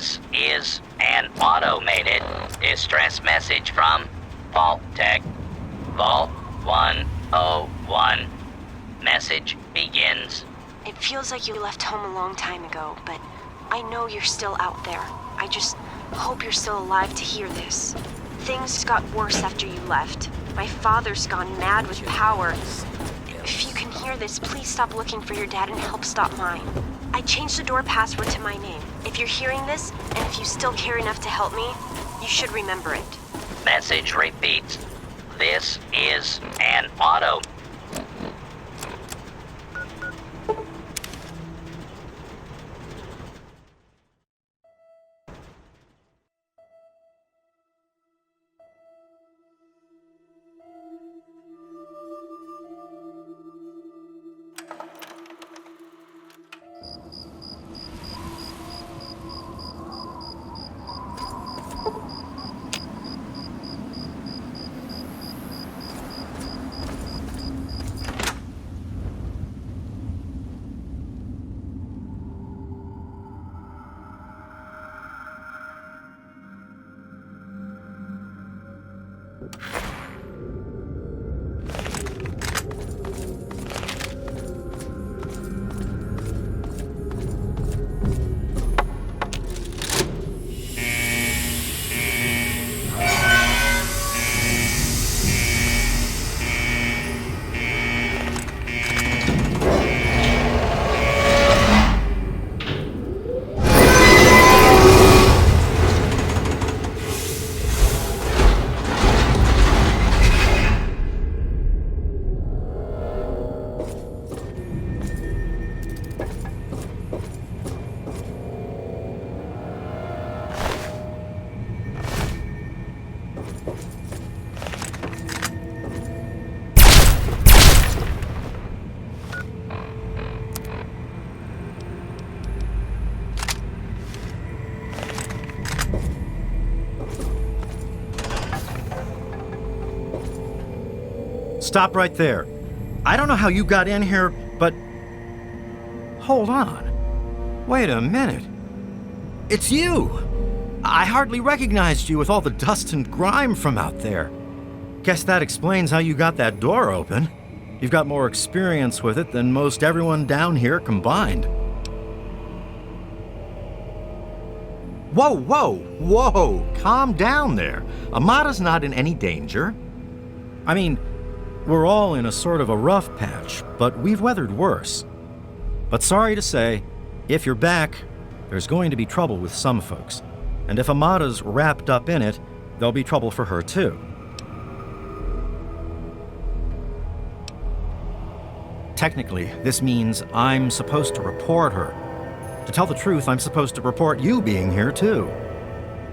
This is an automated distress message from Vault Tech. Vault 101. Message begins. It feels like you left home a long time ago, but I know you're still out there. I just hope you're still alive to hear this. Things got worse after you left. My father's gone mad with power. If you can hear this, please stop looking for your dad and help stop mine. I changed the door password to my name. If you're hearing this, and if you still care enough to help me, you should remember it. Message repeats. This is an auto. Stop right there. I don't know how you got in here, but... Hold on. Wait a minute. It's you! I hardly recognized you with all the dust and grime from out there. Guess that explains how you got that door open. You've got more experience with it than most everyone down here combined. Whoa, whoa, whoa! Calm down there. Amada's not in any danger. I mean, we're all in a sort of a rough patch, but we've weathered worse. But sorry to say, if you're back, there's going to be trouble with some folks. And if Amada's wrapped up in it, there'll be trouble for her too. Technically, this means I'm supposed to report her. To tell the truth, I'm supposed to report you being here too.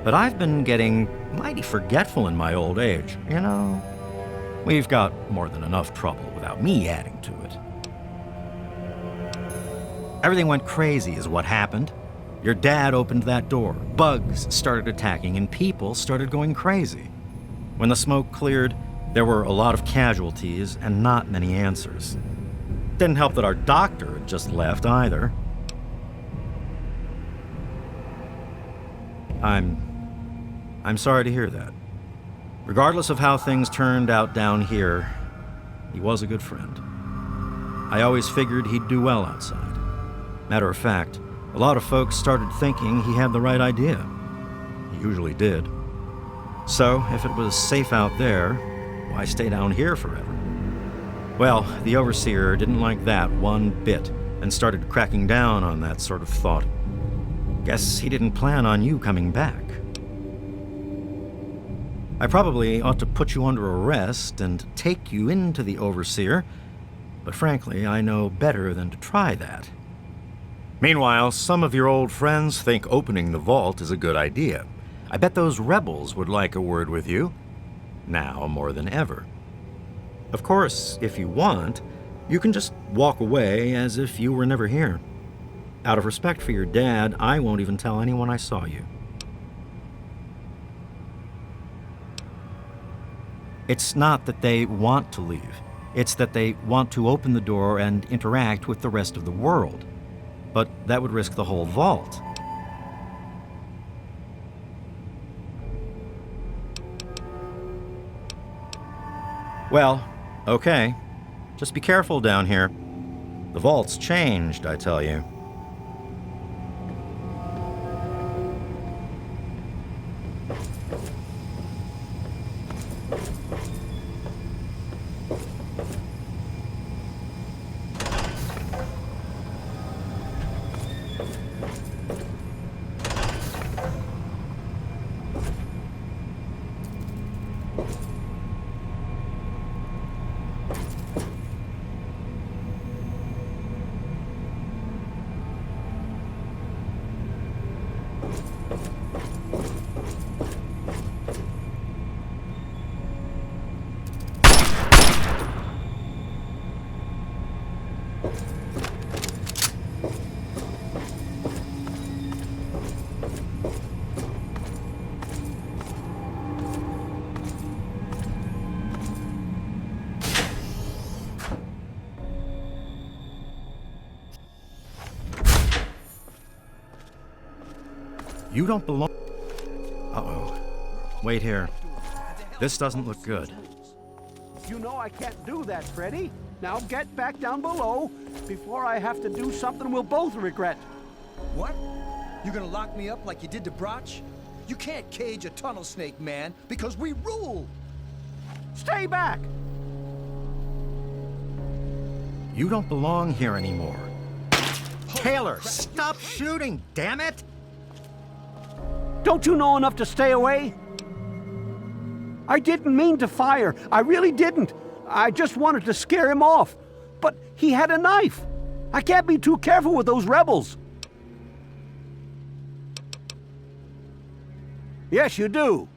But I've been getting mighty forgetful in my old age, you know? We've got more than enough trouble without me adding to it. Everything went crazy is what happened. Your dad opened that door, bugs started attacking, and people started going crazy. When the smoke cleared, there were a lot of casualties and not many answers. Didn't help that our doctor had just left either. I'm sorry to hear that. Regardless of how things turned out down here, he was a good friend. I always figured he'd do well outside. Matter of fact, a lot of folks started thinking he had the right idea. He usually did. So, if it was safe out there, why stay down here forever? Well, the overseer didn't like that one bit and started cracking down on that sort of thought. Guess he didn't plan on you coming back. I probably ought to put you under arrest and take you into the overseer, but frankly, I know better than to try that. Meanwhile, some of your old friends think opening the vault is a good idea. I bet those rebels would like a word with you, now more than ever. Of course, if you want, you can just walk away as if you were never here. Out of respect for your dad, I won't even tell anyone I saw you. It's not that they want to leave. It's that they want to open the door and interact with the rest of the world. But that would risk the whole vault. Well, okay. Just be careful down here. The vault's changed, I tell you. You don't belong... Uh-oh. Wait here. This doesn't look good. You know I can't do that, Freddy. Now get back down below before I have to do something we'll both regret. What? You gonna lock me up like you did to Broch? You can't cage a tunnel snake, man, because we rule! Stay back! You don't belong here anymore. Taylor, stop shooting, damn it! Don't you know enough to stay away? I didn't mean to fire. I really didn't. I just wanted to scare him off. But he had a knife. I can't be too careful with those rebels. Yes, you do.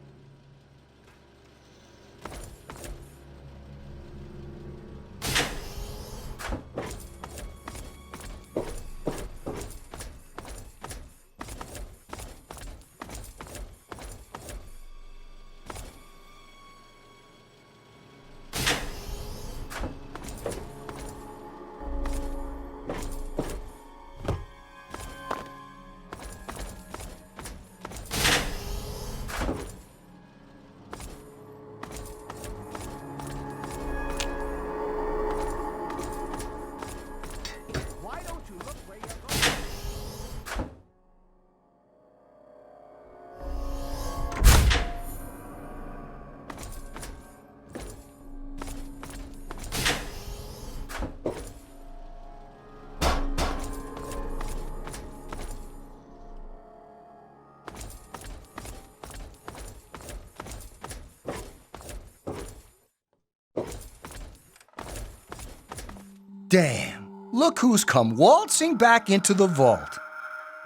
Damn, look who's come waltzing back into the vault.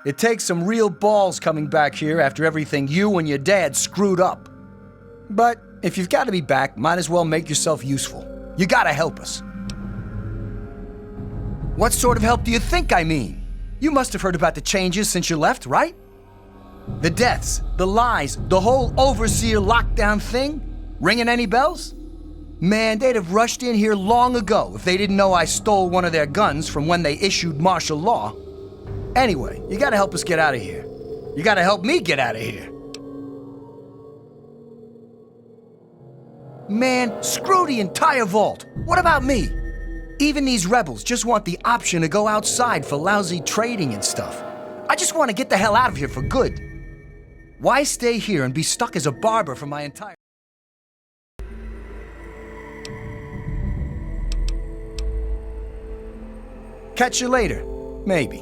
It takes some real balls coming back here after everything you and your dad screwed up. But if you've got to be back, might as well make yourself useful. You gotta help us. What sort of help do you think I mean? You must have heard about the changes since you left, right? The deaths, the lies, the whole overseer lockdown thing? Ringing any bells? Man, they'd have rushed in here long ago if they didn't know I stole one of their guns from when they issued martial law. Anyway, you gotta help us get out of here. You gotta help me get out of here. Man, screw the entire vault. What about me? Even these rebels just want the option to go outside for lousy trading and stuff. I just want to get the hell out of here for good. Why stay here and be stuck as a barber for my entire... Catch you later, maybe.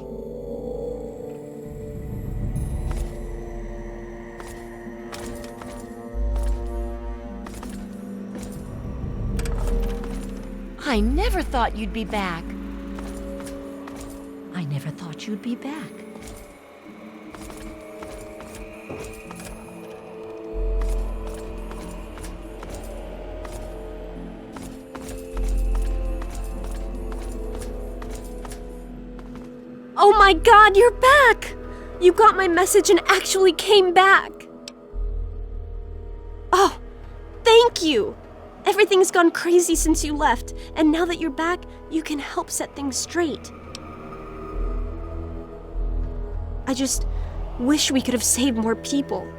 I never thought you'd be back. I never thought you'd be back. Oh my God, you're back! You got my message and actually came back. Oh, thank you! Everything's gone crazy since you left, and now that you're back, you can help set things straight. I just wish we could have saved more people.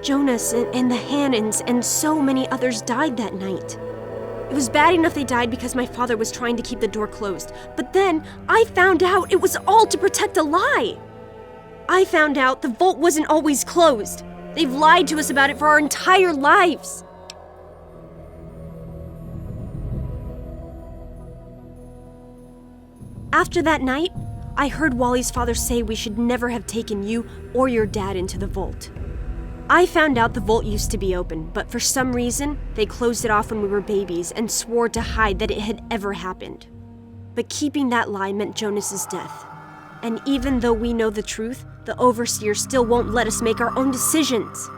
Jonas and the Hannons and so many others died that night. It was bad enough they died because my father was trying to keep the door closed. But then, I found out it was all to protect a lie. I found out the vault wasn't always closed. They've lied to us about it for our entire lives. After that night, I heard Wally's father say we should never have taken you or your dad into the vault. I found out the vault used to be open, but for some reason, they closed it off when we were babies and swore to hide that it had ever happened. But keeping that lie meant Jonas's death. And even though we know the truth, the Overseer still won't let us make our own decisions.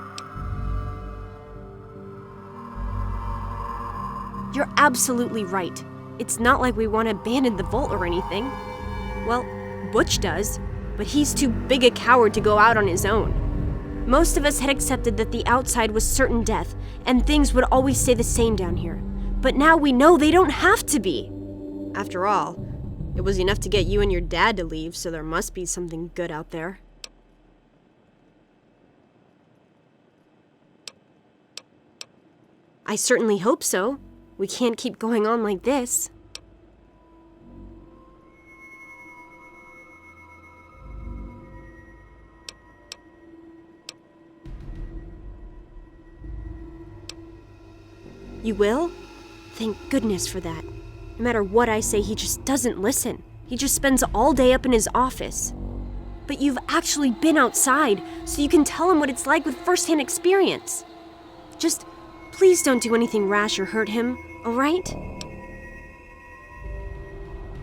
You're absolutely right. It's not like we want to abandon the vault or anything. Well, Butch does, but he's too big a coward to go out on his own. Most of us had accepted that the outside was certain death, and things would always stay the same down here. But now we know they don't have to be. After all, it was enough to get you and your dad to leave, so there must be something good out there. I certainly hope so. We can't keep going on like this. You will? Thank goodness for that. No matter what I say, he just doesn't listen. He just spends all day up in his office. But you've actually been outside, so you can tell him what it's like with first-hand experience. Just please don't do anything rash or hurt him, all right?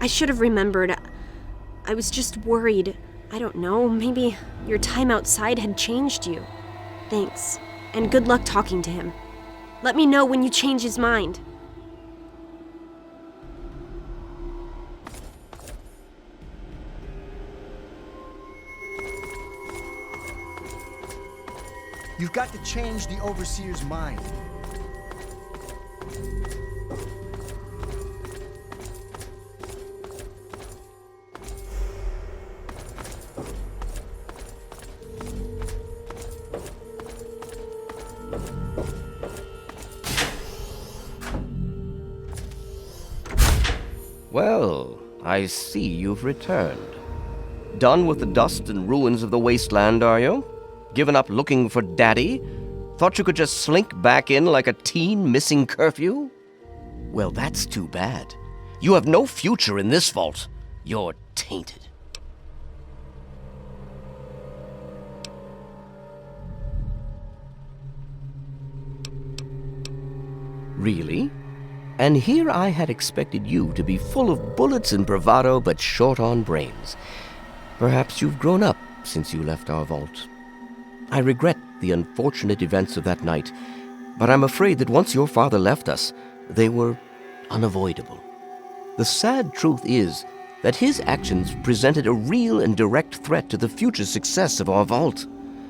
I should have remembered. I was just worried. I don't know, maybe your time outside had changed you. Thanks, and good luck talking to him. Let me know when you change his mind. You've got to change the Overseer's mind. Well, I see you've returned. Done with the dust and ruins of the wasteland, are you? Given up looking for Daddy? Thought you could just slink back in like a teen missing curfew? Well, that's too bad. You have no future in this vault. You're tainted. Really? And here I had expected you to be full of bullets and bravado, but short on brains. Perhaps you've grown up since you left our vault. I regret the unfortunate events of that night, but I'm afraid that once your father left us, they were unavoidable. The sad truth is that his actions presented a real and direct threat to the future success of our vault,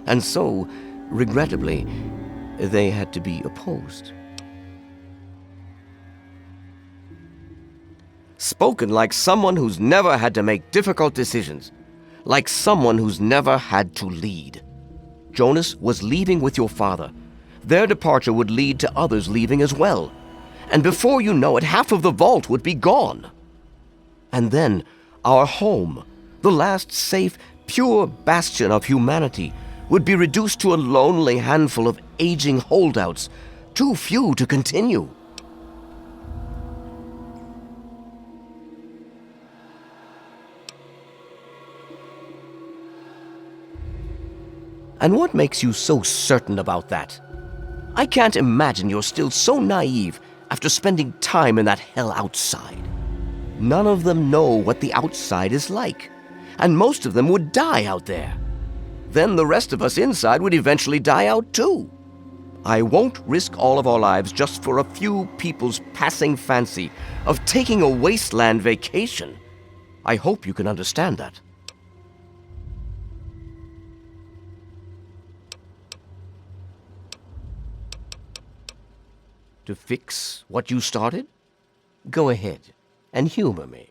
and so, regrettably, they had to be opposed. Spoken like someone who's never had to make difficult decisions. Like someone who's never had to lead. Jonas was leaving with your father. Their departure would lead to others leaving as well. And before you know it, half of the vault would be gone. And then our home, the last safe, pure bastion of humanity, would be reduced to a lonely handful of aging holdouts, too few to continue. And what makes you so certain about that? I can't imagine you're still so naive after spending time in that hell outside. None of them know what the outside is like, and most of them would die out there. Then the rest of us inside would eventually die out too. I won't risk all of our lives just for a few people's passing fancy of taking a wasteland vacation. I hope you can understand that. To fix what you started? Go ahead and humor me.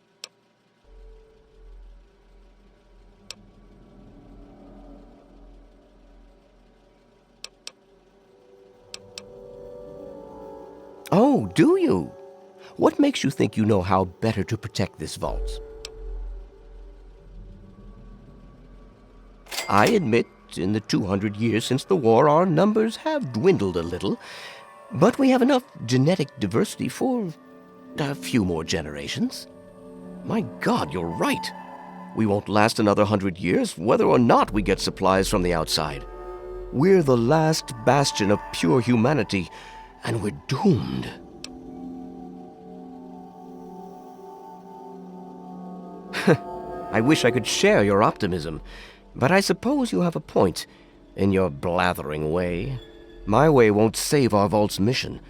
Oh, do you? What makes you think you know how better to protect this vault? I admit, in the 200 years since the war, our numbers have dwindled a little, but we have enough genetic diversity for a few more generations. My God, you're right. We won't last another 100 years, whether or not we get supplies from the outside. We're the last bastion of pure humanity, and we're doomed. I wish I could share your optimism, but I suppose you have a point in your blathering way. My way won't save our vault's mission,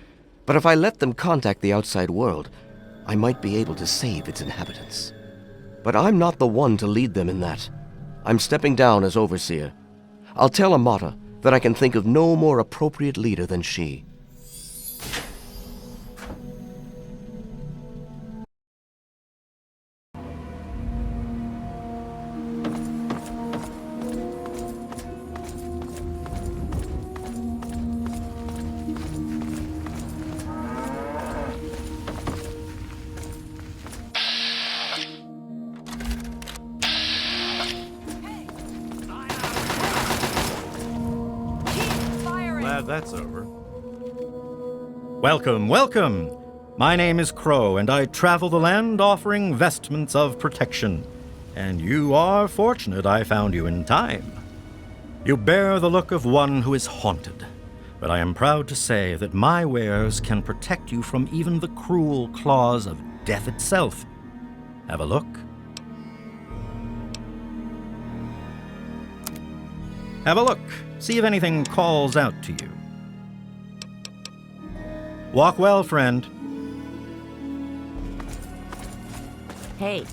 but if I let them contact the outside world, I might be able to save its inhabitants. But I'm not the one to lead them in that. I'm stepping down as overseer. I'll tell Amata that I can think of no more appropriate leader than she. Glad that's over. Welcome, welcome! My name is Crow, and I travel the land offering vestments of protection. And you are fortunate I found you in time. You bear the look of one who is haunted, but I am proud to say that my wares can protect you from even the cruel claws of death itself. Have a look. Have a look. See if anything calls out to you. Walk well, friend. Hey,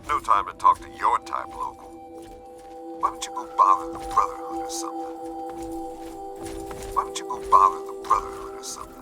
No time to talk to your type, local. Why don't you go bother the Brotherhood or something? Why don't you go bother the Brotherhood or something?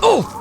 Oh!